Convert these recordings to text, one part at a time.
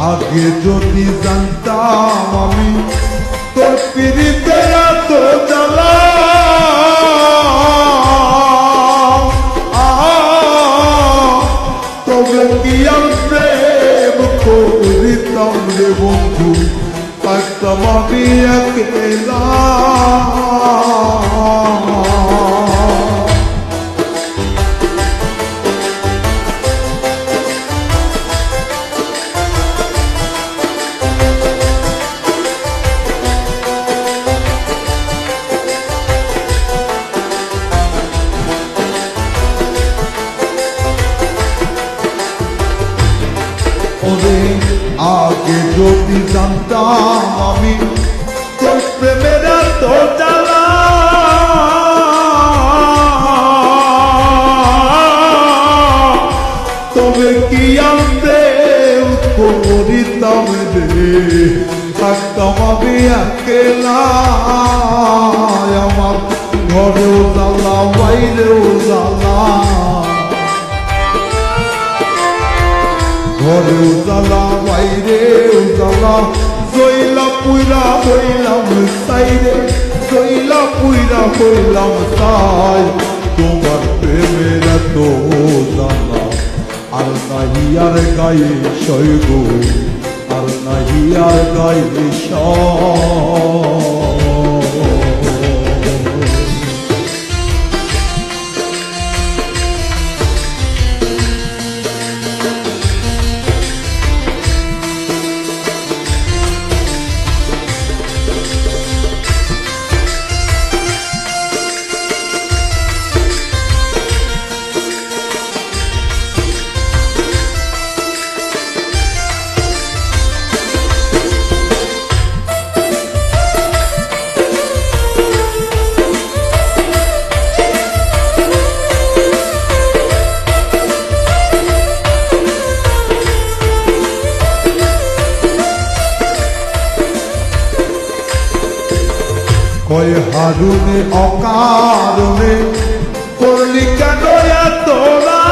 আগে যদি জানতাম আমি তোর পিড়িতে এত জ্বালা, তবে কি আর প্রেম করিতাম রে বন্ধু, থাকতাম আমি একলা। আগে যদি জানতাম আমি তোর প্রেমের এত জ্বালা, তবে কি আনতে করিতাম রে, থাকতাম আমি একলা। আমার ঘরেও জ্বালা বাইরেও জ্বালা, ঘরেও জ্বালা বাইরেও জ্বালা, জইলা পুইরা হইলাম সাইরে, জইলা পুইরা হইলাম সাই। তোমার প্রেমের এত জ্বালা আর নাহি আর গায়ে সই গো, আর নাহি আর গায়ে সই। কয় হারুনে অকারণে করলি কেন তোরা,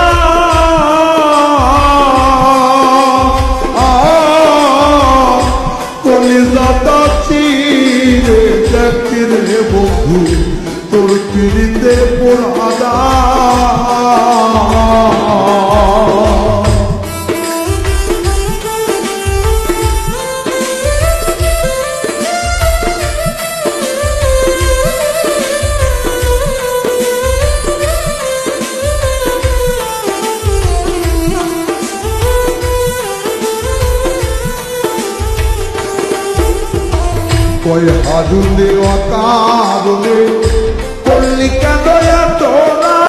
কলিজাটা চিরে দেখি রে বন্ধু তোর পিড়িতে পোড়াদা। কয় হারুনে অকারণে